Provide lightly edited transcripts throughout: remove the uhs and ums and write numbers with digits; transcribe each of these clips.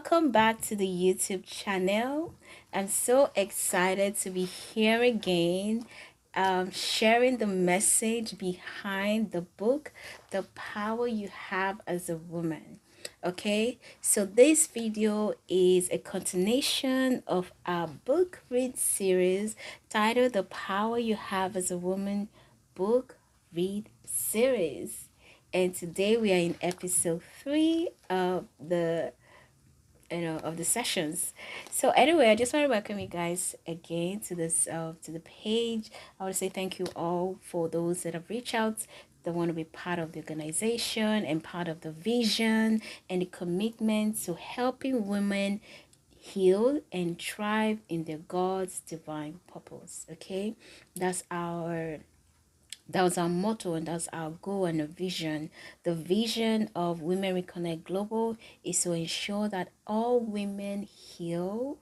welcome back to the YouTube channel. I'm so excited to be here again, sharing the message behind the book, The Power You Have as a Woman. Okay, so this video is a continuation of our book read series titled The Power You Have as a Woman book read series. And today we are in episode 3 of the sessions. So anyway, I just want to welcome you guys again to this to the page. I want to say thank you all for those that have reached out, that want to be part of the organization and part of the vision and the commitment to helping women heal and thrive in their God's divine purpose. Okay, that's our that was our motto, and that's our goal and a vision. The vision of Women Reconnect Global is to ensure that all women heal,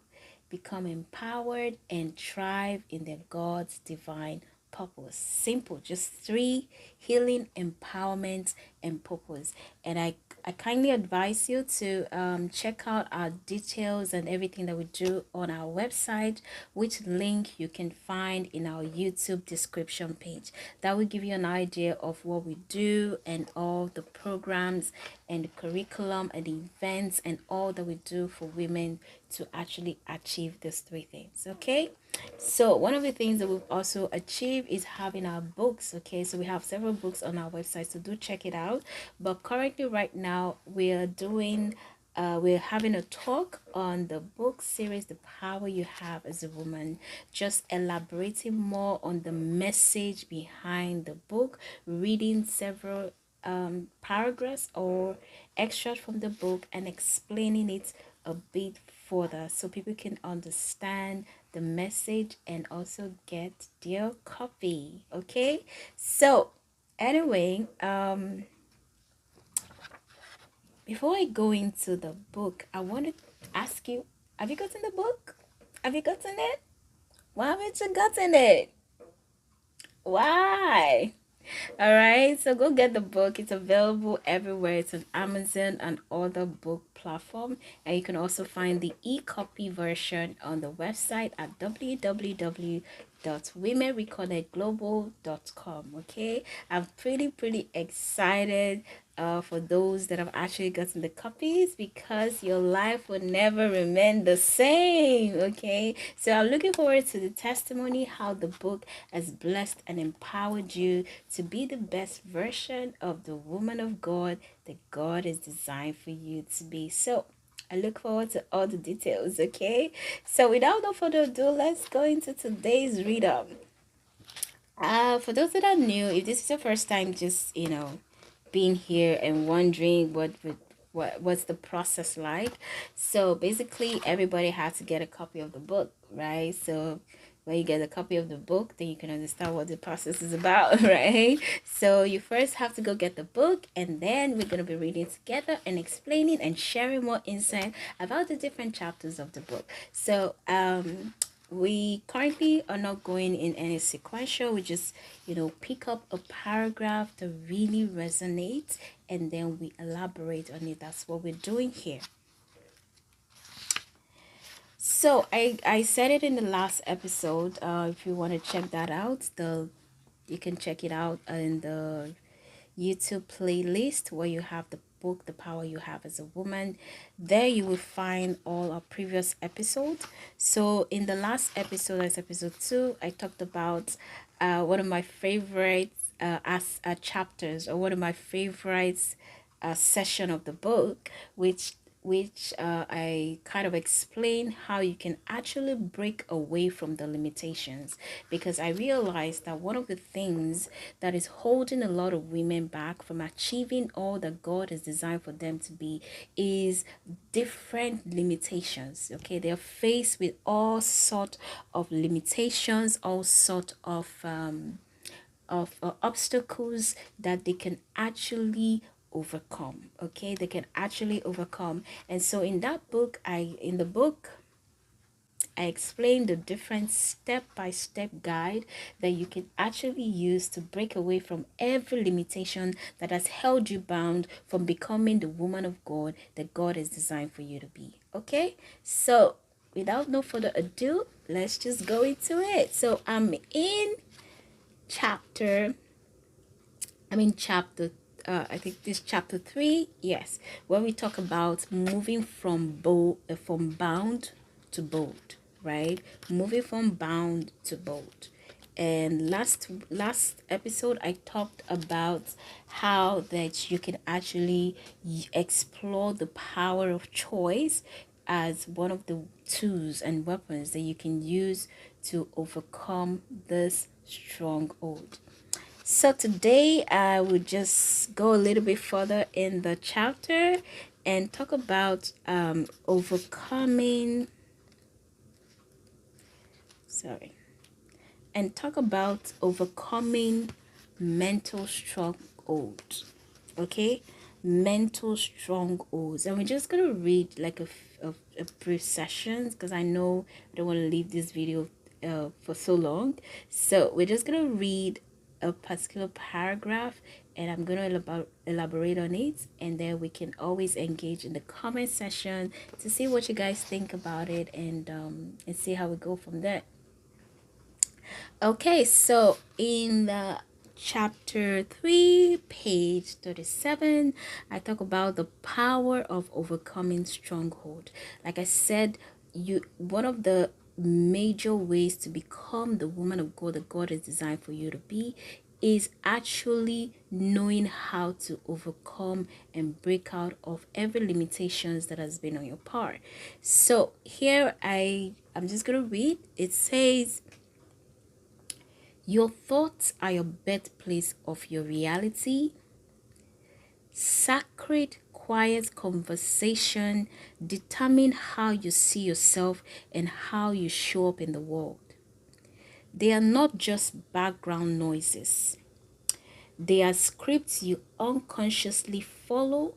become empowered, and thrive in their God's divine purpose. Simple, just three: healing, empowerment, and purpose. And I kindly advise you to check out our details and everything that we do on our website, which link you can find in our YouTube description page. That will give you an idea of what we do and all the programs and the curriculum and the events and all that we do for women to actually achieve these three things. Okay, so one of the things that we've also achieved is having our books. Okay, so we have several books on our website, so do check it out. But currently right now we're having a talk on the book series The Power You Have as a Woman, just elaborating more on the message behind the book, reading several paragraphs or extracts from the book and explaining it a bit further so people can understand the message and also get their copy. Okay, so anyway, before I go into the book, I want to ask you, have you gotten the book? Have you gotten it? Why haven't you gotten it? Why? All right, so go get the book. It's available everywhere. It's on Amazon and other book platform, and you can also find the e-copy version on the website at www.womenreconnectglobal.com. Okay, I'm pretty excited for those that have actually gotten the copies, because your life will never remain the same. Okay, so I'm looking forward to the testimony, how the book has blessed and empowered you to be the best version of the woman of God that God is designed for you to be. So I look forward to all the details. Okay, so without no further ado, let's go into today's read up. For those that are new, if this is your first time, just being here and wondering what's the process like. So basically everybody has to get a copy of the book, right? So when you get a copy of the book, then you can understand what the process is about, right? So you first have to go get the book, and then we're going to be reading together and explaining and sharing more insight about the different chapters of the book. So we currently are not going in any sequential. We just pick up a paragraph that really resonates, and then we elaborate on it. That's what we're doing here. So I said it in the last episode. If you want to check that out, you can check it out in the YouTube playlist, where you have the book The Power You Have as a Woman. There you will find all our previous episodes. So in the last episode, that's episode 2, I talked about one of my favorite chapters, or one of my favorites session of the book, which I kind of explain how you can actually break away from the limitations, because I realized that one of the things that is holding a lot of women back from achieving all that God has designed for them to be is different limitations. Okay, they're faced with all sort of limitations, all sort of obstacles that they can actually overcome. Okay, they can actually overcome. And so in that book, I explain the different step-by-step guide that you can actually use to break away from every limitation that has held you bound from becoming the woman of God that God has designed for you to be. Okay, so without no further ado, let's just go into it. So I'm in chapter chapter I think this chapter 3, yes, where we talk about moving from bound to bold, right? Moving from bound to bold. And last episode I talked about how that you can actually explore the power of choice as one of the tools and weapons that you can use to overcome this stronghold. So today I will just go a little bit further in the chapter and talk about overcoming mental strongholds. Okay, mental strongholds, and we're just gonna read like a brief sessions because I know I don't want to leave this video for so long. So we're just gonna read a particular paragraph and I'm gonna elaborate on it, and then we can always engage in the comment section to see what you guys think about it, and see how we go from there. Okay, so in the chapter 3, page 37, I talk about the power of overcoming stronghold. Like I said, one of the major ways to become the woman of God that God has designed for you to be is actually knowing how to overcome and break out of every limitations that has been on your part. So here I'm just gonna read. It says, your thoughts are your birthplace of your reality. Sacred, quiet conversation determine how you see yourself and how you show up in the world. They are not just background noises. They are scripts you unconsciously follow,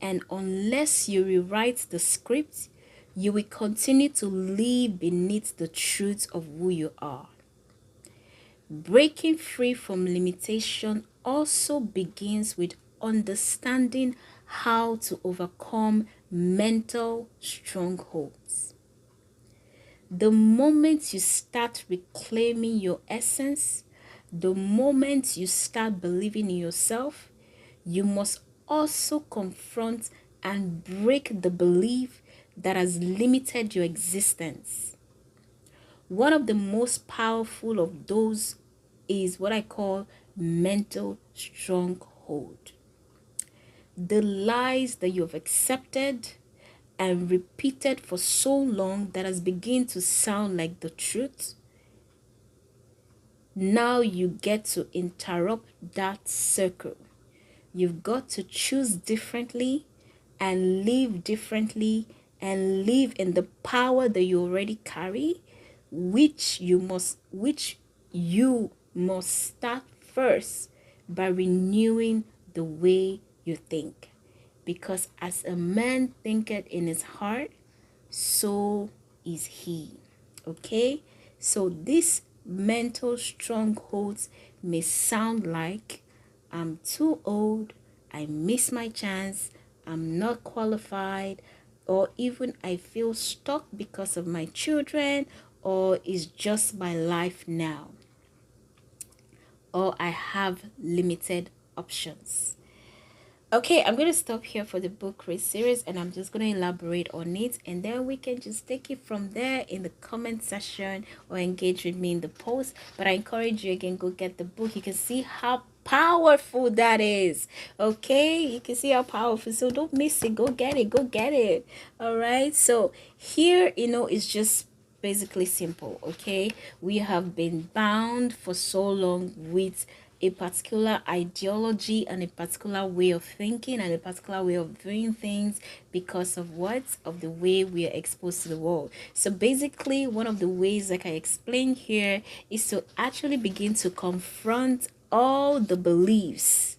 and unless you rewrite the script, you will continue to live beneath the truth of who you are. Breaking free from limitation also begins with understanding how to overcome mental strongholds. The moment you start reclaiming your essence, the moment you start believing in yourself, you must also confront and break the belief that has limited your existence. One of the most powerful of those is what I call mental stronghold. The lies that you've accepted and repeated for so long that has begun to sound like the truth. Now you get to interrupt that circle. You've got to choose differently and live differently and live in the power that you already carry, which you must start first by renewing the way you think. Because as a man thinketh in his heart, so is he. Okay? So these mental strongholds may sound like, I'm too old, I miss my chance, I'm not qualified, or even I feel stuck because of my children, or it's just my life now, or I have limited options. Okay, I'm going to stop here for the book read series, and I'm just going to elaborate on it, and then we can just take it from there in the comment section or engage with me in the post. But I encourage you again, go get the book. You can see how powerful that is. Okay, you can see how powerful, so don't miss it. Go get it. All right, so here, it's just basically simple. Okay, we have been bound for so long with a particular ideology and a particular way of thinking and a particular way of doing things because of the way we are exposed to the world. So basically, one of the ways, like I explained here, is to actually begin to confront all the beliefs.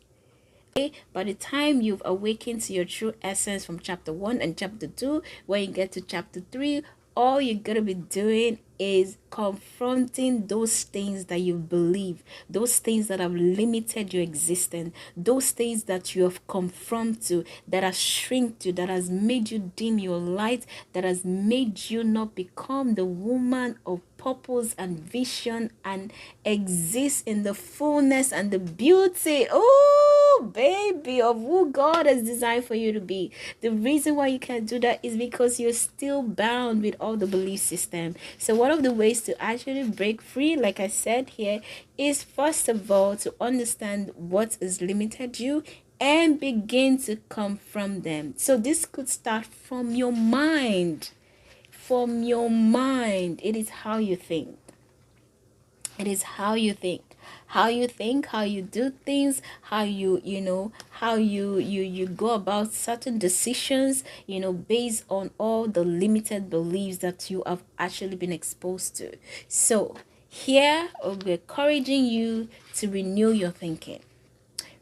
Okay? By the time you've awakened to your true essence from chapter 1 and chapter 2, when you get to chapter 3, all you're gonna be doing is confronting those things that you believe, those things that have limited your existence, those things that you have confronted to, that has shrinked you, that has made you dim your light, that has made you not become the woman of purpose and vision and exist in the fullness and the beauty, oh baby, of who God has designed for you to be. The reason why you can't do that is because you're still bound with all the belief system. So one of the ways to actually break free, like I said here, is first of all to understand what has limited you and begin to confront them. So this could start from your mind. From your mind. It is how you think. It is how you think. How you think, how you do things, how you go about certain decisions, based on all the limited beliefs that you have actually been exposed to. So here we're encouraging you to renew your thinking.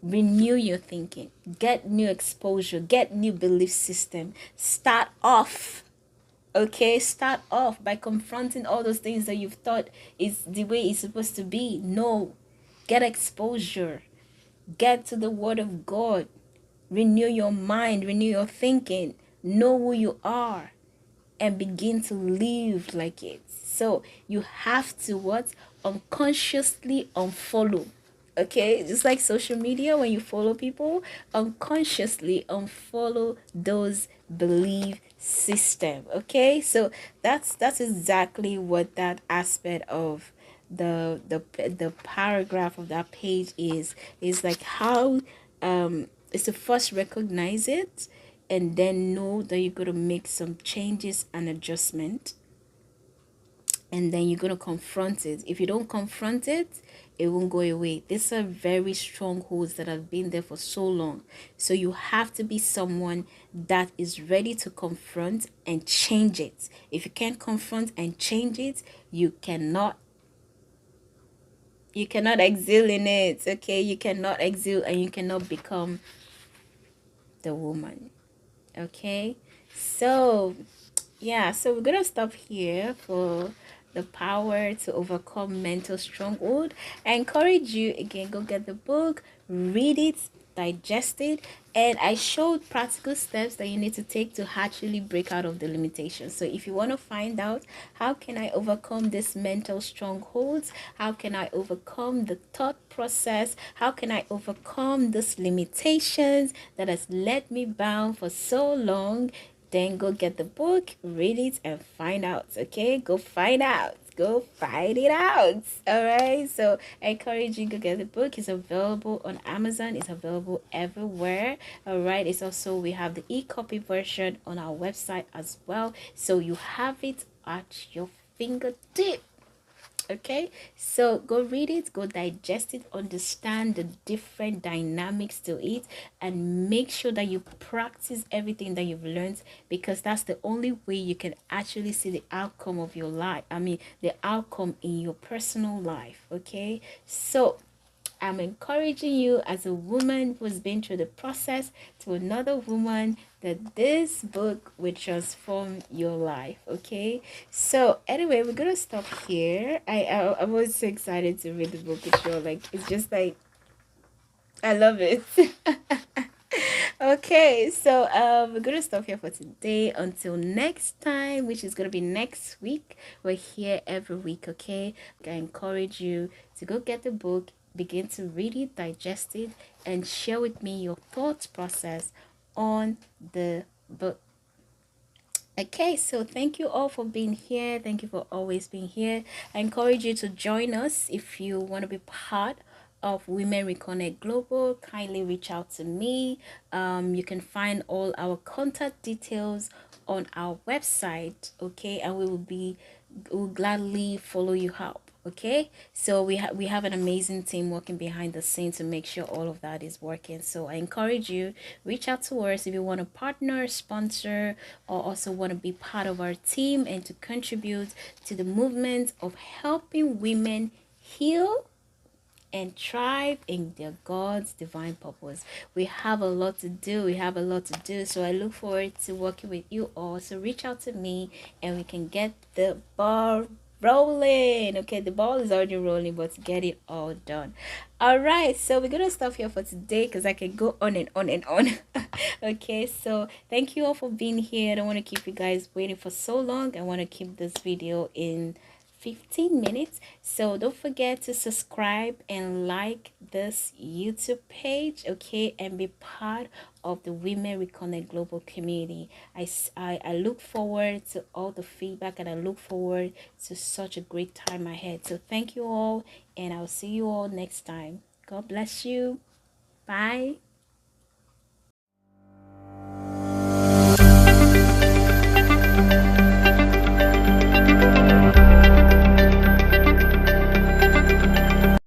Renew your thinking. Get new exposure. Get new belief system. Start off. Okay, start off by confronting all those things that you've thought is the way it's supposed to be. No, get exposure. Get to the Word of God. Renew your mind, renew your thinking. Know who you are and begin to live like it. So you have to what? Unconsciously unfollow. Okay, just like social media, when you follow people, unconsciously unfollow those belief system. Okay, so that's exactly what that aspect of the paragraph of that page is like. How is to first recognize it and then know that you're going to make some changes and adjustment, and then you're going to confront it. If you don't confront it, it won't go away. These are very strongholds that have been there for so long. So you have to be someone that is ready to confront and change it. If you can't confront and change it, you cannot exile in it. Okay, you cannot exile and you cannot become the woman. Okay, so yeah, so we're gonna stop here for the power to overcome mental stronghold. I encourage you again, go get the book, read it, digest it, and I showed practical steps that you need to take to actually break out of the limitations. So if you want to find out how can I overcome this mental strongholds, how can I overcome the thought process, how can I overcome these limitations that has led me bound for so long, then go get the book, read it, and find out. Okay, go find out. Go find it out. All right. So I encourage you to get the book. It's available on Amazon. It's available everywhere. All right. It's also, we have the e-copy version on our website as well. So you have it at your fingertip. Okay, so go read it, go digest it, understand the different dynamics to it, and make sure that you practice everything that you've learned, because that's the only way you can actually see the outcome of your life. I mean, the outcome in your personal life. Okay, so I'm encouraging you as a woman who's been through the process to another woman that this book will transform your life. Okay, so anyway, we're gonna stop here. I was so excited to read the book with you. Like, it's just like, I love it. Okay, so we're gonna stop here for today. Until next time, which is gonna be next week. We're here every week. Okay, I encourage you to go get the book, begin to read it, digest it, and share with me your thoughts process on the book. Okay, so thank you all for being here. Thank you for always being here. I encourage you to join us if you want to be part of Women Reconnect Global. Kindly reach out to me. You can find all our contact details on our website. Okay, and we'll gladly follow you up. Okay, so we have an amazing team working behind the scenes to make sure all of that is working. So I encourage you, reach out to us if you want to partner, sponsor, or also want to be part of our team and to contribute to the movement of helping women heal and thrive in their God's divine purpose. We have a lot to do. We have a lot to do. So I look forward to working with you all. So reach out to me and we can get the ball rolling. Okay, the ball is already rolling, but get it all done. All right, so we're gonna stop here for today because I can go on and on and on. Okay, so thank you all for being here. I don't want to keep you guys waiting for so long. I want to keep this video in 15 minutes. So don't forget to subscribe and like this YouTube page, okay, and be part of the Women Reconnect Global community. I look forward to all the feedback and I look forward to such a great time ahead. So thank you all and I'll see you all next time. God bless you. Bye.